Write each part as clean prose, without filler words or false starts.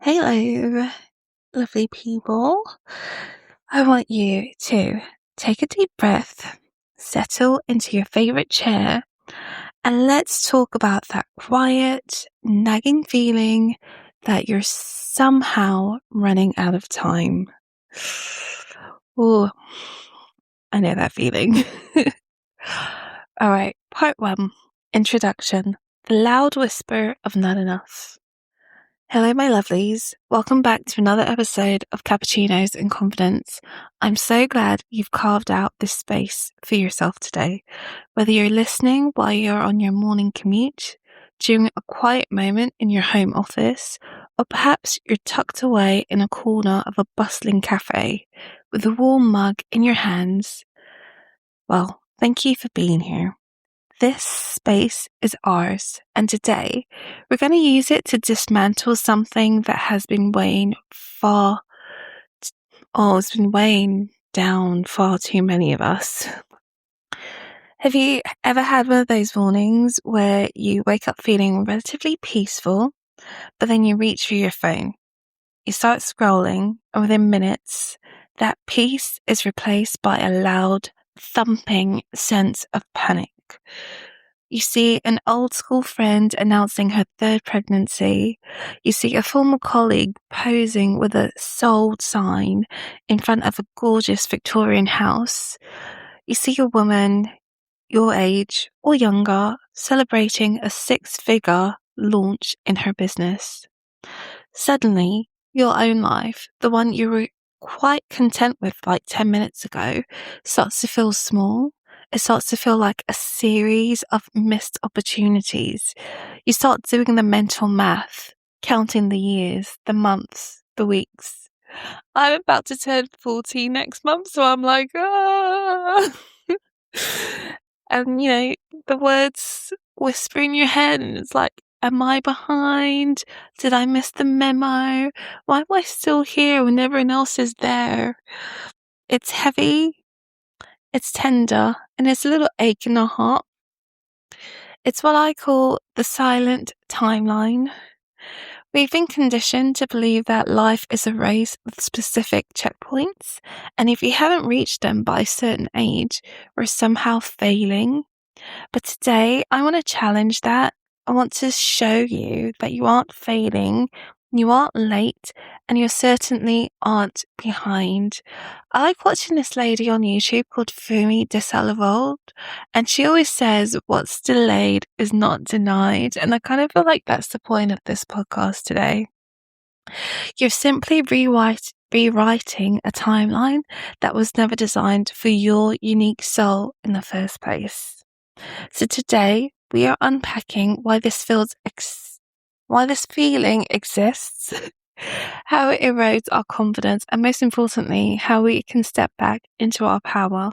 Hello, lovely people. I want you to take a deep breath, settle into your favorite chair, and let's talk about that quiet, nagging feeling that you're somehow running out of time. Oh, I know that feeling. All right, part 1, introduction, the loud whisper of not enough. Hello, my lovelies. Welcome back to another episode of Cappuccinos and Confidence. I'm so glad you've carved out this space for yourself today. Whether you're listening while you're on your morning commute, during a quiet moment in your home office, or perhaps you're tucked away in a corner of a bustling cafe with a warm mug in your hands, well, thank you for being here. This space is ours, and today we're going to use it to dismantle something that has been weighing it's been weighing down far too many of us. Have you ever had one of those mornings where you wake up feeling relatively peaceful, but then you reach for your phone, you start scrolling, and within minutes, that peace is replaced by a loud, thumping sense of panic? You see an old school friend announcing her third pregnancy. You see a former colleague posing with a sold sign in front of a gorgeous Victorian house. You see a woman your age or younger celebrating a 6-figure launch in her business. Suddenly, your own life, the one you were quite content with like 10 minutes ago, starts to feel small. It starts to feel like a series of missed opportunities. You start doing the mental math, counting the years, the months, the weeks. I'm about to turn 40 next month, so I'm like, ah. And, the words whisper in your head, and it's like, am I behind? Did I miss the memo? Why am I still here when everyone else is there? It's heavy. It's tender, and it's a little ache in the heart. It's what I call the silent timeline. We've been conditioned to believe that life is a race with specific checkpoints, and if you haven't reached them by a certain age, we're somehow failing. But today, I want to challenge that. I want to show you that you aren't failing, you aren't late, and you certainly aren't behind. I like watching this lady on YouTube called Fumi Desalavald, and she always says what's delayed is not denied, and I kind of feel like that's the point of this podcast today. You're simply rewriting a timeline that was never designed for your unique soul in the first place. So today we are unpacking why this feeling exists, how it erodes our confidence, and most importantly, how we can step back into our power.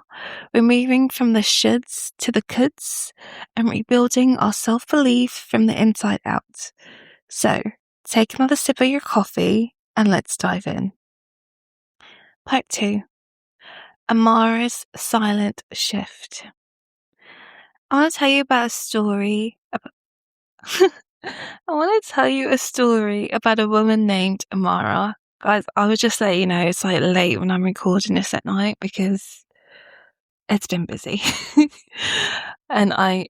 We're moving from the shoulds to the coulds and rebuilding our self-belief from the inside out. So take another sip of your coffee and let's dive in. Part 2. Amara's silent shift. I want to tell you about a story about a woman named Amara. Guys, I would just let you know it's like late when I'm recording this at night because it's been busy. Anyway,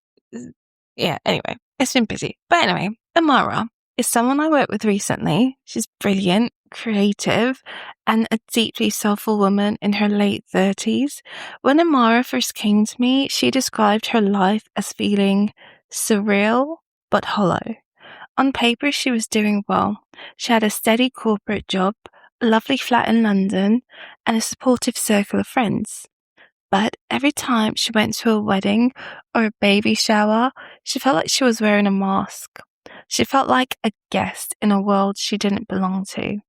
it's been busy. But anyway, Amara is someone I worked with recently. She's brilliant, creative, and a deeply soulful woman in her late 30s. When Amara first came to me, she described her life as feeling surreal but hollow. On paper, she was doing well. She had a steady corporate job, a lovely flat in London, and a supportive circle of friends. But every time she went to a wedding or a baby shower, she felt like she was wearing a mask. She felt like a guest in a world she didn't belong to.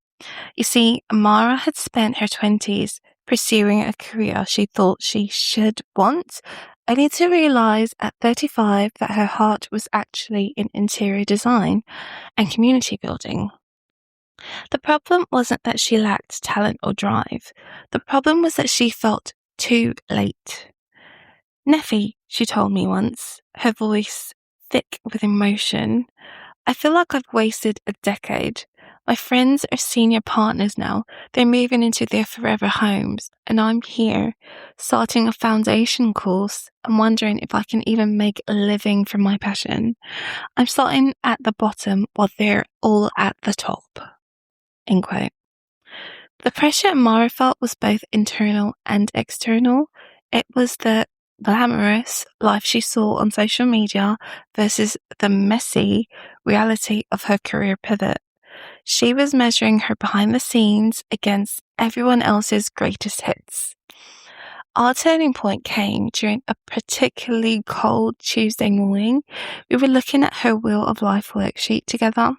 You see, Amara had spent her 20s pursuing a career she thought she should want, only to realize at 35 that her heart was actually in interior design and community building. The problem wasn't that she lacked talent or drive. The problem was that she felt too late. Nefe, she told me once, her voice thick with emotion, I feel like I've wasted a decade. My friends are senior partners now. They're moving into their forever homes, and I'm here, starting a foundation course and wondering if I can even make a living from my passion. I'm starting at the bottom while they're all at the top." End quote. The pressure Amara felt was both internal and external. It was the glamorous life she saw on social media versus the messy reality of her career pivot. She was measuring her behind the scenes against everyone else's greatest hits. Our turning point came during a particularly cold Tuesday morning. We were looking at her Wheel of Life worksheet together,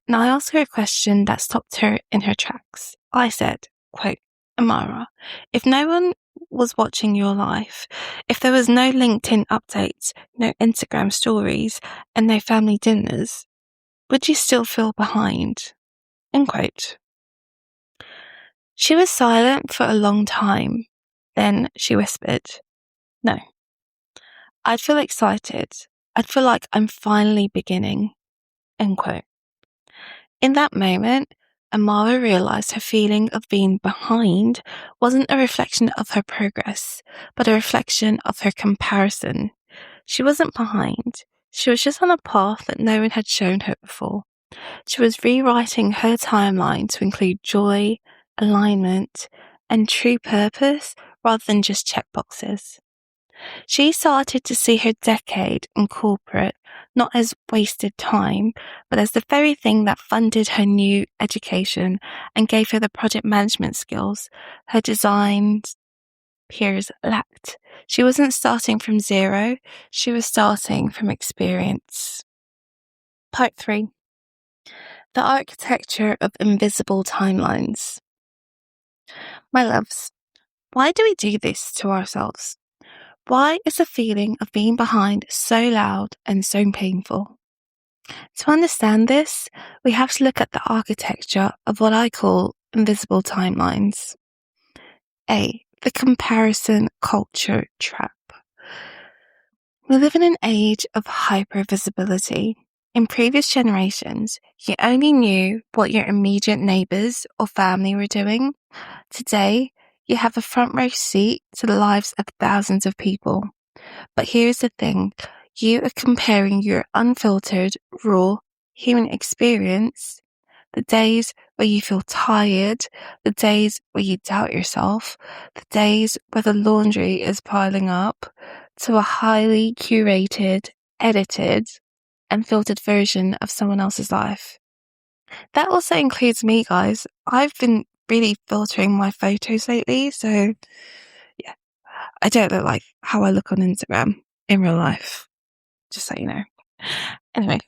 and I asked her a question that stopped her in her tracks. I said, quote, "Amara, if no one was watching your life, if there was no LinkedIn updates, no Instagram stories, and no family dinners, would you still feel behind?" End quote. She was silent for a long time. Then she whispered, "No. I'd feel excited. I'd feel like I'm finally beginning." End quote. In that moment, Amara realized her feeling of being behind wasn't a reflection of her progress, but a reflection of her comparison. She wasn't behind. She was just on a path that no one had shown her before. She was rewriting her timeline to include joy, alignment, and true purpose rather than just checkboxes. She started to see her decade in corporate not as wasted time, but as the very thing that funded her new education and gave her the project management skills her designed peers lacked. She wasn't starting from zero, she was starting from experience. Part 3. The architecture of invisible timelines. My loves, why do we do this to ourselves? Why is the feeling of being behind so loud and so painful? To understand this, we have to look at the architecture of what I call invisible timelines. A. The comparison culture trap. We live in an age of hypervisibility. In previous generations, you only knew what your immediate neighbours or family were doing. Today, you have a front row seat to the lives of thousands of people. But here's the thing, you are comparing your unfiltered, raw human experience, the days where you feel tired, the days where you doubt yourself, the days where the laundry is piling up, to a highly curated, edited, and filtered version of someone else's life. That also includes me, guys. I've been really filtering my photos lately, so yeah, I don't look like how I look on Instagram in real life, just so you know. Anyway,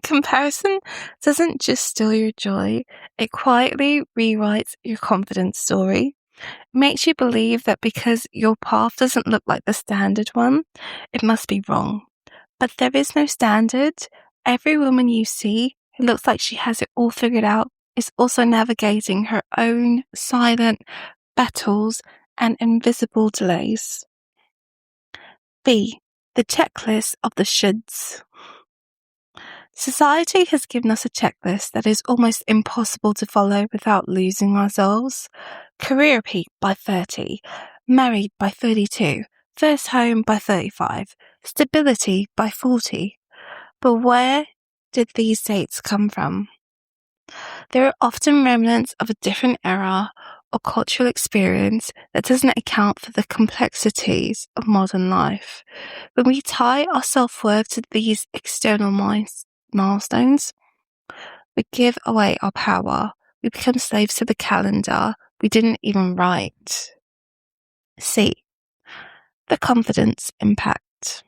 comparison doesn't just steal your joy, it quietly rewrites your confidence story. It makes you believe that because your path doesn't look like the standard one, it must be wrong. But there is no standard. Every woman you see who looks like she has it all figured out is also navigating her own silent battles and invisible delays. B. The checklist of the shoulds. Society has given us a checklist that is almost impossible to follow without losing ourselves. Career peak by 30, married by 32, first home by 35, stability by 40. But where did these dates come from? They are often remnants of a different era or cultural experience that doesn't account for the complexities of modern life. When we tie our self-worth to these external milestones, we give away our power. We become slaves to the calendar we didn't even write. C. The confidence impact.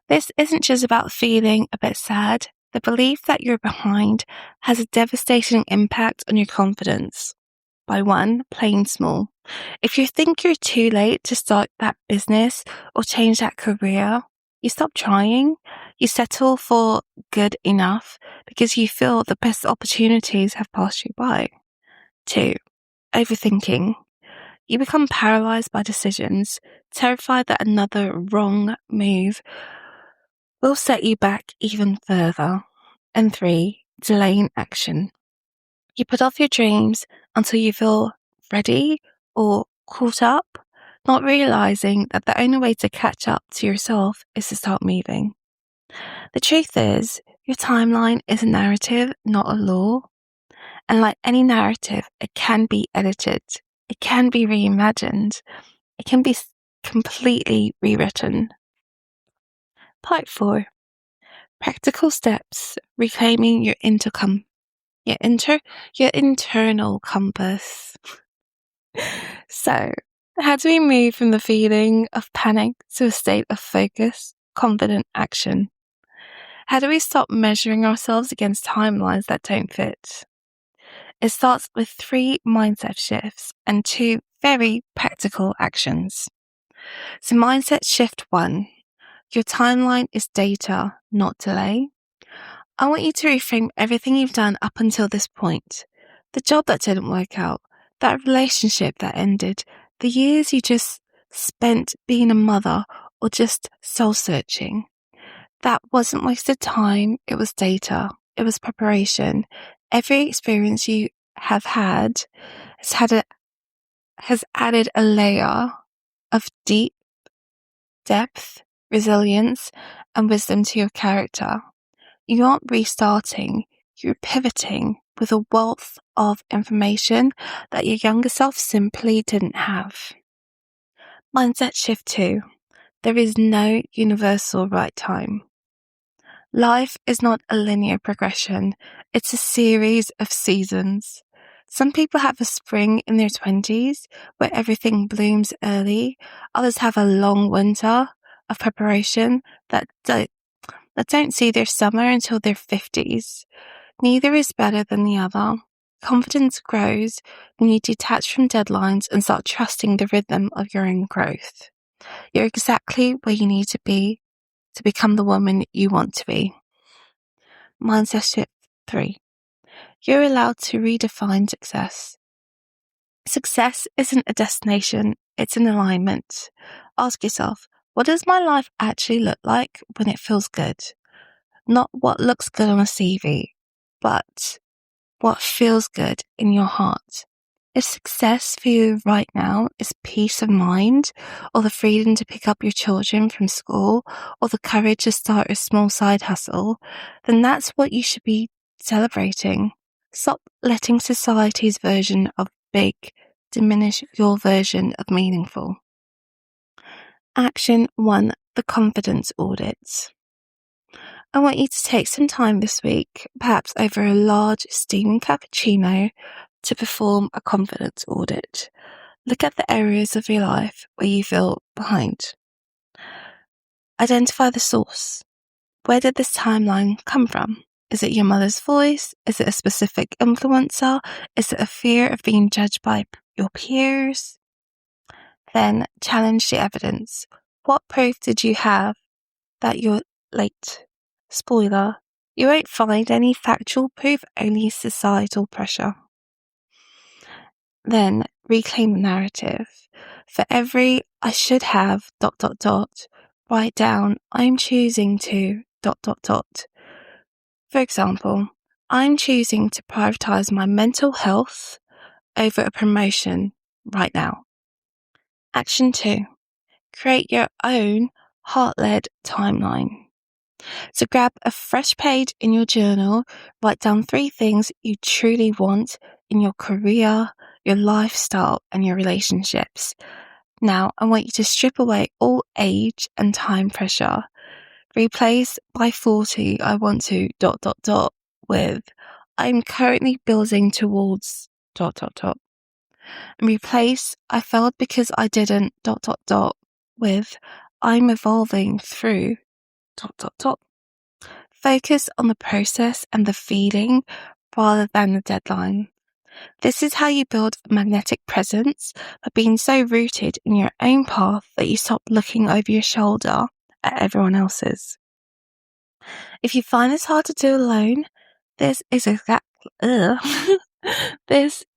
This isn't just about feeling a bit sad. The belief that you're behind has a devastating impact on your confidence. By one, plain small. If you think you're too late to start that business or change that career, you stop trying. You settle for good enough because you feel the best opportunities have passed you by. 2. Overthinking. You become paralyzed by decisions, terrified that another wrong move will set you back even further. And 3. Delaying action. You put off your dreams until you feel ready or caught up, not realizing that the only way to catch up to yourself is to start moving. The truth is, your timeline is a narrative, not a law. And like any narrative, it can be edited, it can be reimagined, it can be completely rewritten. Part 4. Practical steps reclaiming your internal compass. So, how do we move from the feeling of panic to a state of focus, confident action? How do we stop measuring ourselves against timelines that don't fit? It starts with 3 mindset shifts and 2 very practical actions. So mindset shift 1, your timeline is data, not delay. I want you to reframe everything you've done up until this point. The job that didn't work out, that relationship that ended, the years you just spent being a mother or just soul-searching. That wasn't wasted time, it was data, it was preparation. Every experience you have had has added a layer of deep depth, resilience, and wisdom to your character. You aren't restarting, you're pivoting with a wealth of information that your younger self simply didn't have. Mindset shift 2. There is no universal right time. Life is not a linear progression, it's a series of seasons. Some people have a spring in their 20s where everything blooms early. Others have a long winter of preparation that don't see their summer until their 50s. Neither is better than the other. Confidence grows when you detach from deadlines and start trusting the rhythm of your own growth. You're exactly where you need to be to become the woman you want to be. Mindset shift 3. You're allowed to redefine success. Success isn't a destination, it's an alignment. Ask yourself, what does my life actually look like when it feels good? Not what looks good on a CV, but what feels good in your heart. If success for you right now is peace of mind, or the freedom to pick up your children from school, or the courage to start a small side hustle, then that's what you should be celebrating. Stop letting society's version of big diminish your version of meaningful. Action 1. The confidence audit. I want you to take some time this week, perhaps over a large steaming cappuccino, to perform a confidence audit. Look at the areas of your life where you feel behind. Identify the source. Where did this timeline come from? Is it your mother's voice? Is it a specific influencer? Is it a fear of being judged by your peers? Then challenge the evidence. What proof did you have that you're late? Spoiler, you won't find any factual proof, only societal pressure. Then reclaim the narrative. For every I should have ... write down I'm choosing to ... For example, I'm choosing to prioritize my mental health over a promotion right now. Action 2. Create your own heart-led timeline. So grab a fresh page in your journal, write down 3 things you truly want in your career, your lifestyle, and your relationships. Now, I want you to strip away all age and time pressure. Replace by 40, I want to ... with I'm currently building towards ... And replace I failed because I didn't ... with I'm evolving through ... Focus on the process and the feeling rather than the deadline. This is how you build a magnetic presence by being so rooted in your own path that you stop looking over your shoulder at everyone else's. If you find this hard to do alone, this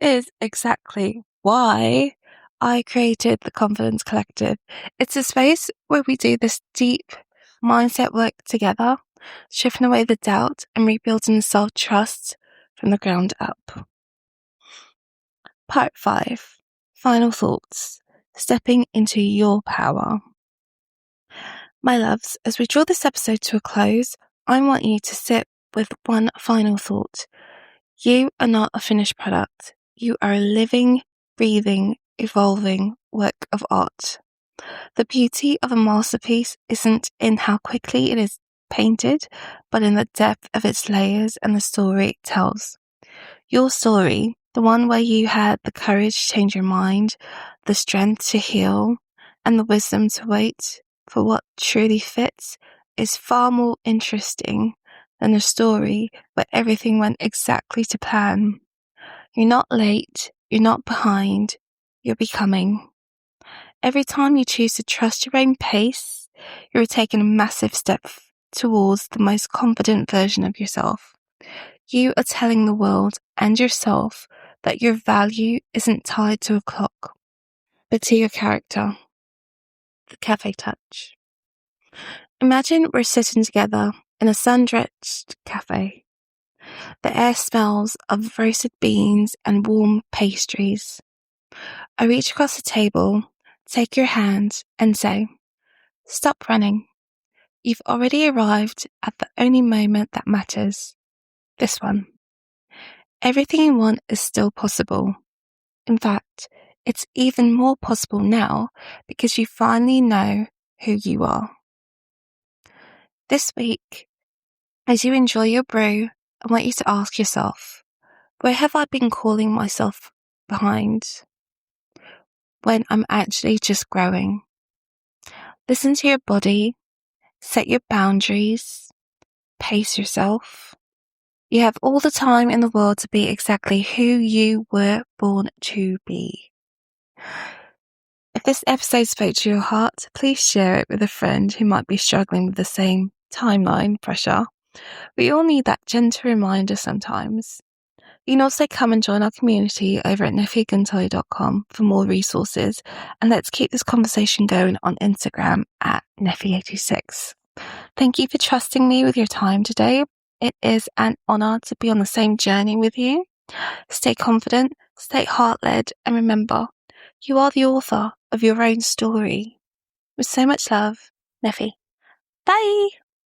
is exactly why I created the Confidence Collective. It's a space where we do this deep mindset work together, stripping away the doubt and rebuilding self-trust from the ground up. Part 5. Final thoughts. Stepping into your power. My loves, as we draw this episode to a close, I want you to sit with one final thought. You are not a finished product. You are a living, breathing, evolving work of art. The beauty of a masterpiece isn't in how quickly it is painted, but in the depth of its layers and the story it tells. Your story, the one where you had the courage to change your mind, the strength to heal, and the wisdom to wait for what truly fits, is far more interesting than a story where everything went exactly to plan. You're not late, you're not behind, you're becoming. Every time you choose to trust your own pace, you're taking a massive step towards the most confident version of yourself. You are telling the world and yourself that your value isn't tied to a clock, but to your character. The cafe touch. Imagine we're sitting together in a sun-drenched cafe. The air smells of roasted beans and warm pastries. I reach across the table, take your hand, and say, "Stop running. You've already arrived at the only moment that matters. This one. Everything you want is still possible. In fact, it's even more possible now because you finally know who you are." This week, as you enjoy your brew, I want you to ask yourself, where have I been calling myself behind when I'm actually just growing? Listen to your body, set your boundaries, pace yourself. You have all the time in the world to be exactly who you were born to be. If this episode spoke to your heart, please share it with a friend who might be struggling with the same timeline pressure. We all need that gentle reminder sometimes. You can also come and join our community over at nefeguntoy.com for more resources, and let's keep this conversation going on Instagram at Nefe86. Thank you for trusting me with your time today. It is an honor to be on the same journey with you. Stay confident, stay heart-led, and remember, you are the author of your own story. With so much love, Nefe. Bye!